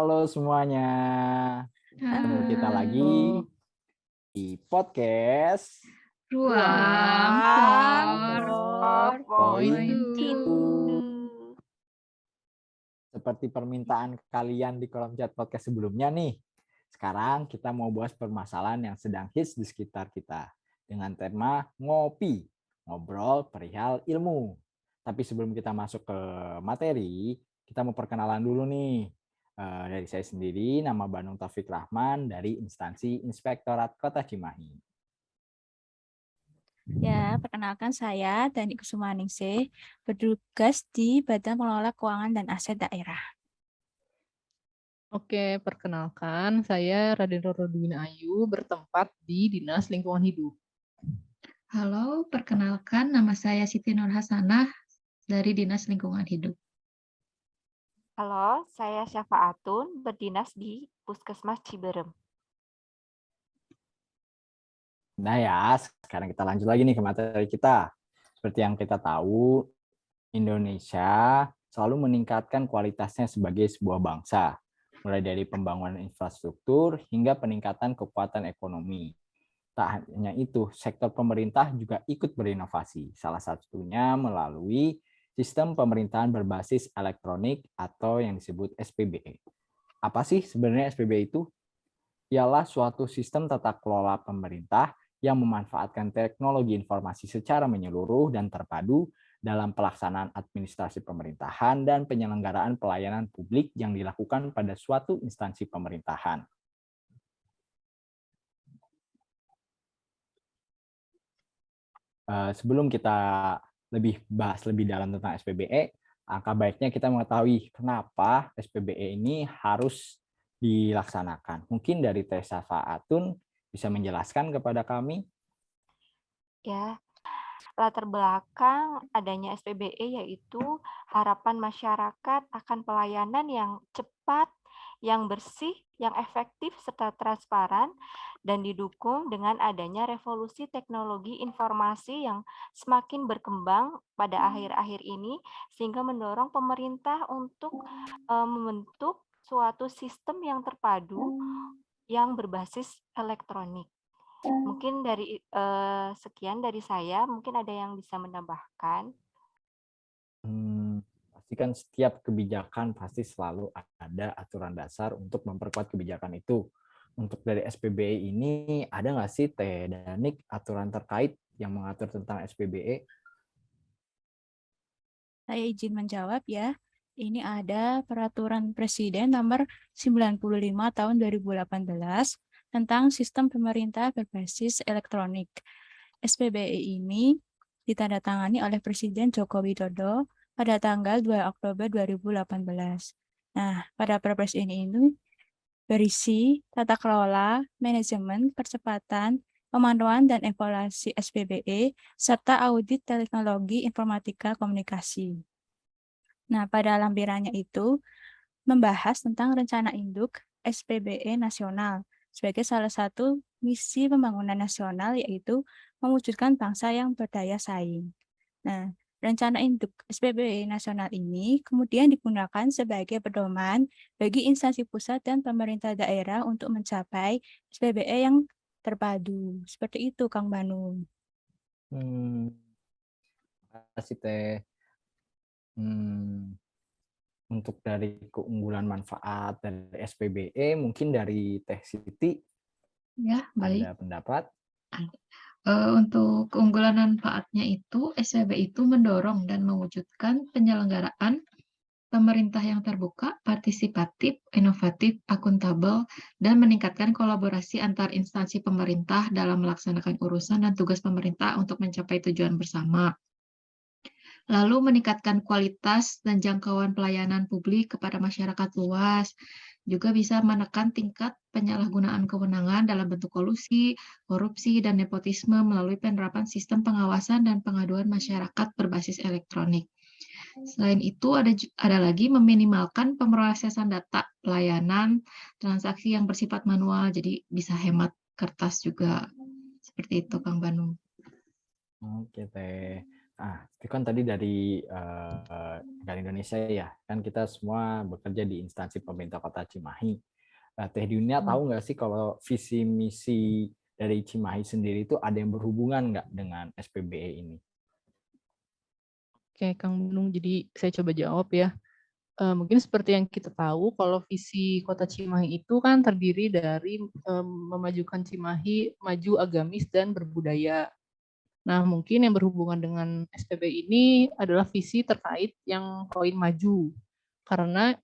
Halo semuanya, ketemu kita lagi di podcast Ruang Point 4.2. Seperti permintaan kalian di kolom chat podcast sebelumnya nih. Sekarang kita mau bahas permasalahan yang sedang hits di sekitar kita dengan tema ngopi, ngobrol perihal ilmu. Tapi sebelum kita masuk ke materi, kita mau perkenalan dulu nih. Dari saya sendiri, nama Bandung Taufik Rahman dari instansi Inspektorat Kota Cimahi. Ya, perkenalkan saya Dani Kusumaningsih, bertugas di Badan Pengelola Keuangan dan Aset Daerah. Oke, perkenalkan saya Raden Rodowina Ayu, bertempat di Dinas Lingkungan Hidup. Halo, perkenalkan nama saya Siti Nur Hasanah dari Dinas Lingkungan Hidup. Halo, saya Syafa'atun, berdinas di Puskesmas Ciberem. Nah ya, sekarang kita lanjut lagi nih ke materi kita. Seperti yang kita tahu, Indonesia selalu meningkatkan kualitasnya sebagai sebuah bangsa, mulai dari pembangunan infrastruktur hingga peningkatan kekuatan ekonomi. Tak hanya itu, sektor pemerintah juga ikut berinovasi, salah satunya melalui sistem pemerintahan berbasis elektronik atau yang disebut SPBE. Apa sih sebenarnya SPBE itu? Ialah suatu sistem tata kelola pemerintah yang memanfaatkan teknologi informasi secara menyeluruh dan terpadu dalam pelaksanaan administrasi pemerintahan dan penyelenggaraan pelayanan publik yang dilakukan pada suatu instansi pemerintahan. Sebelum kita bahas lebih dalam tentang SPBE, angka baiknya kita mengetahui kenapa SPBE ini harus dilaksanakan. Mungkin dari Teh Syafa'atun bisa menjelaskan kepada kami? Ya, latar belakang adanya SPBE yaitu harapan masyarakat akan pelayanan yang cepat, yang bersih, yang efektif, serta transparan, dan didukung dengan adanya revolusi teknologi informasi yang semakin berkembang pada akhir-akhir ini, sehingga mendorong pemerintah untuk membentuk suatu sistem yang terpadu yang berbasis elektronik. Mungkin dari sekian dari saya, mungkin ada yang bisa menambahkan. Pasti kan setiap kebijakan pasti selalu ada aturan dasar untuk memperkuat kebijakan itu. Untuk dari SPBE ini, ada nggak sih Teh Danik aturan terkait yang mengatur tentang SPBE? Saya izin menjawab ya. Ini ada Peraturan Presiden Nomor 95 Tahun 2018 tentang Sistem Pemerintah Berbasis Elektronik. SPBE ini ditandatangani oleh Presiden Joko Widodo pada tanggal 2 Oktober 2018. Nah, pada Perpres ini berisi tata kelola, manajemen, percepatan, pemantauan dan evaluasi SPBE, serta audit teknologi informatika komunikasi. Nah, pada lampirannya itu membahas tentang rencana induk SPBE nasional sebagai salah satu misi pembangunan nasional, yaitu mewujudkan bangsa yang berdaya saing. Nah, rencana induk SPBE nasional ini kemudian digunakan sebagai pedoman bagi instansi pusat dan pemerintah daerah untuk mencapai SPBE yang terpadu. Seperti itu, Kang Banu. Terima kasih Teh. Untuk dari keunggulan manfaat dari SPBE, mungkin dari Teh Siti Ya, baik. ada pendapat? Untuk keunggulan manfaatnya itu, SPBE itu mendorong dan mewujudkan penyelenggaraan pemerintah yang terbuka, partisipatif, inovatif, akuntabel, dan meningkatkan kolaborasi antar instansi pemerintah dalam melaksanakan urusan dan tugas pemerintah untuk mencapai tujuan bersama. Lalu meningkatkan kualitas dan jangkauan pelayanan publik kepada masyarakat luas, juga bisa menekan tingkat penyalahgunaan kewenangan dalam bentuk kolusi, korupsi, dan nepotisme melalui penerapan sistem pengawasan dan pengaduan masyarakat berbasis elektronik. Selain itu, ada lagi meminimalkan pemrosesan data pelayanan, transaksi yang bersifat manual, jadi bisa hemat kertas juga. Seperti itu, Kang Banu. Oke Teh. Itu kan tadi dari negara Indonesia ya, kan kita semua bekerja di instansi pemerintah Kota Cimahi. Teh Dunia tahu nggak sih kalau visi misi dari Cimahi sendiri itu ada yang berhubungan nggak dengan SPBE ini? Oke, Kang Bunung, jadi saya coba jawab ya. Mungkin seperti yang kita tahu, kalau visi Kota Cimahi itu kan terdiri dari memajukan Cimahi maju agamis dan berbudaya. Nah, mungkin yang berhubungan dengan SPB ini adalah visi terkait yang poin maju. Karena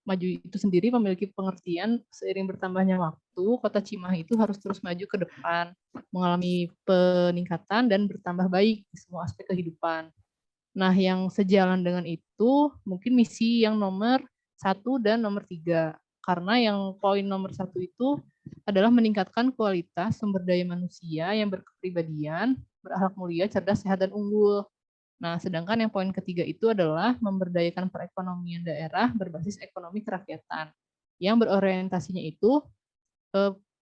maju itu sendiri memiliki pengertian seiring bertambahnya waktu, Kota Cimahi itu harus terus maju ke depan, mengalami peningkatan dan bertambah baik di semua aspek kehidupan. Nah, yang sejalan dengan itu mungkin misi yang nomor 1 dan nomor 3. Karena yang poin nomor 1 itu adalah meningkatkan kualitas sumber daya manusia yang berkepribadian, berakhlak mulia, cerdas, sehat, dan unggul. Nah, sedangkan yang poin ketiga itu adalah memberdayakan perekonomian daerah berbasis ekonomi kerakyatan yang berorientasinya itu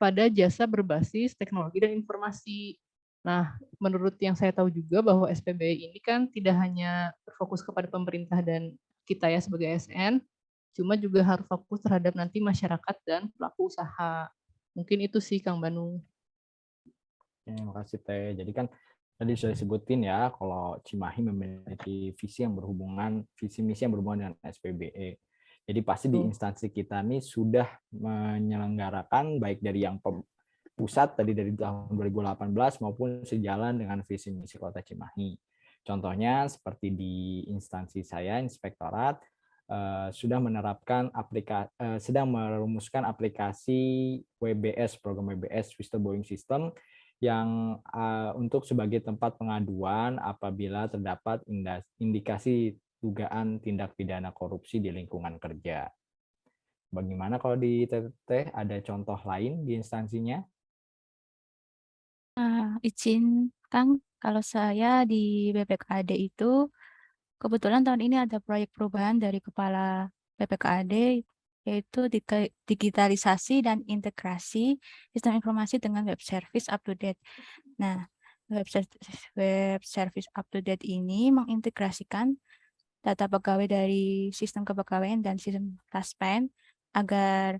pada jasa berbasis teknologi dan informasi. Nah, menurut yang saya tahu juga bahwa SPBI ini kan tidak hanya berfokus kepada pemerintah dan kita ya sebagai ASN, cuma juga harus fokus terhadap nanti masyarakat dan pelaku usaha. Mungkin itu sih Kang Banu. Terima kasih Teh. Jadi kan tadi sudah disebutin ya kalau Cimahi memiliki visi misi yang berhubungan dengan SPBE. Jadi pasti di instansi kita nih sudah menyelenggarakan baik dari yang pusat tadi dari tahun 2018 maupun sejalan dengan visi misi Kota Cimahi. Contohnya seperti di instansi saya, Inspektorat, sudah sedang merumuskan aplikasi WBS, program WBS Whistleblowing System, yang untuk sebagai tempat pengaduan apabila terdapat indikasi dugaan tindak pidana korupsi di lingkungan kerja. Bagaimana kalau di TTT ada contoh lain di instansinya? Izin Kang, kalau saya di BPKAD itu kebetulan tahun ini ada proyek perubahan dari Kepala BPKAD, yaitu digitalisasi dan integrasi sistem informasi dengan web service up to date. Nah, web service up to date ini mengintegrasikan data pegawai dari sistem kepegawaian dan sistem Taspen agar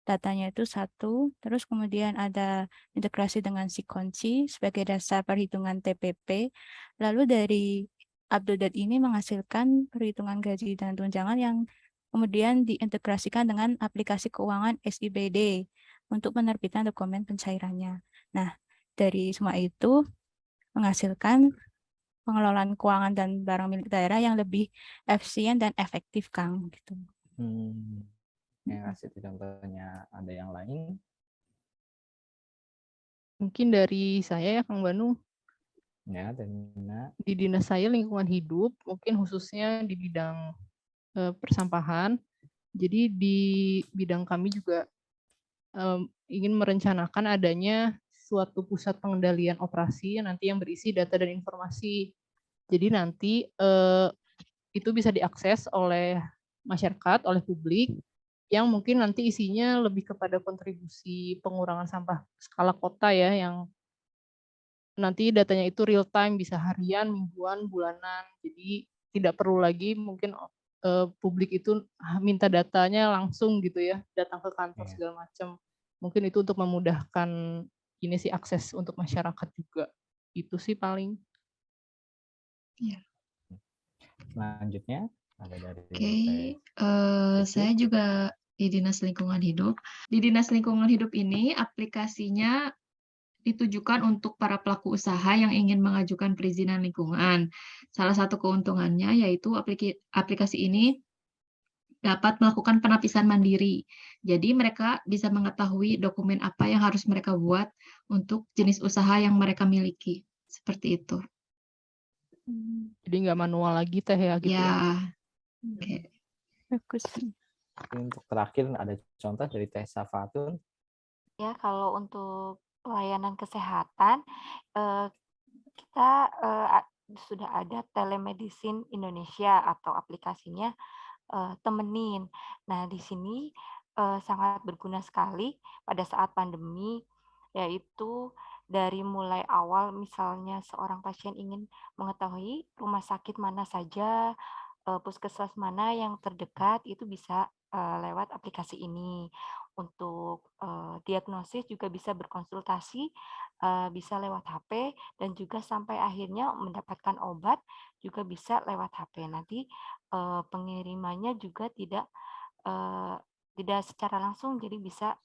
datanya itu satu, terus kemudian ada integrasi dengan Sikonci sebagai dasar perhitungan TPP. Lalu dari up-to-date ini menghasilkan perhitungan gaji dan tunjangan yang kemudian diintegrasikan dengan aplikasi keuangan SIBD untuk penerbitan dokumen pencairannya. Nah, dari semua itu menghasilkan pengelolaan keuangan dan barang milik daerah yang lebih efisien dan efektif, Kang. Gitu. Ya, kasih contohnya ada yang lain? Mungkin dari saya ya Kang Banu. Ya, Dina. Di dinas saya lingkungan hidup, mungkin khususnya di bidang persampahan. Jadi di bidang kami juga ingin merencanakan adanya suatu pusat pengendalian operasi nanti yang berisi data dan informasi. Jadi nanti itu bisa diakses oleh masyarakat, oleh publik, yang mungkin nanti isinya lebih kepada kontribusi pengurangan sampah skala kota ya, yang nanti datanya itu real time, bisa harian, mingguan, bulanan. Jadi tidak perlu lagi mungkin publik itu minta datanya langsung gitu ya, datang ke kantor segala macam. Mungkin itu untuk memudahkan ini sih akses untuk masyarakat juga. Itu sih paling. Ya. Selanjutnya ada dari saya juga di Dinas Lingkungan Hidup. Di Dinas Lingkungan Hidup ini aplikasinya ditujukan untuk para pelaku usaha yang ingin mengajukan perizinan lingkungan. Salah satu keuntungannya yaitu aplikasi ini dapat melakukan penapisan mandiri. Jadi mereka bisa mengetahui dokumen apa yang harus mereka buat untuk jenis usaha yang mereka miliki. Seperti itu. Jadi nggak manual lagi teh ya gitu ya. Oke. Bagus. Untuk terakhir ada contoh dari Teh Safatun. Ya, kalau untuk pelayanan kesehatan, kita sudah ada telemedicine Indonesia atau aplikasinya Temenin. Nah, di sini sangat berguna sekali pada saat pandemi, yaitu dari mulai awal, misalnya seorang pasien ingin mengetahui rumah sakit mana saja, puskesmas mana yang terdekat, itu bisa lewat aplikasi ini. Untuk diagnosis juga bisa berkonsultasi, bisa lewat HP, dan juga sampai akhirnya mendapatkan obat juga bisa lewat HP. Nanti pengirimannya juga tidak secara langsung, jadi bisa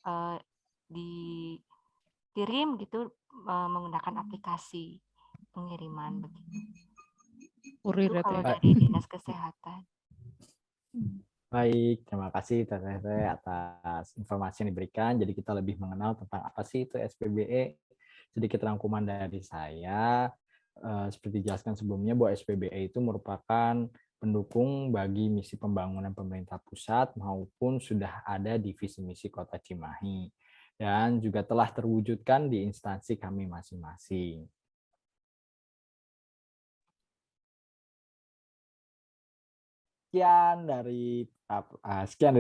dikirim gitu menggunakan aplikasi pengiriman begitu. Kurir Itu ya kalau Teh. dari Dinas Kesehatan. Baik, terima kasih Teteh atas informasi yang diberikan. Jadi kita lebih mengenal tentang apa sih itu SPBE. Sedikit rangkuman dari saya, seperti dijelaskan sebelumnya bahwa SPBE itu merupakan pendukung bagi misi pembangunan pemerintah pusat maupun sudah ada di visi misi Kota Cimahi. Dan juga telah terwujudkan di instansi kami masing-masing. Sekian dari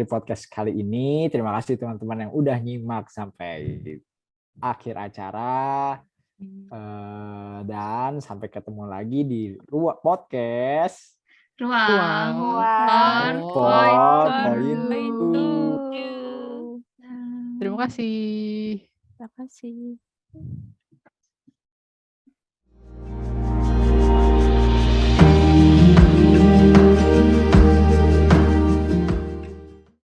podcast kali ini. Terima kasih teman-teman yang udah nyimak sampai akhir acara. Dan sampai ketemu lagi di podcast Ruang Ruang Poin Itu. Terima kasih. Terima kasih.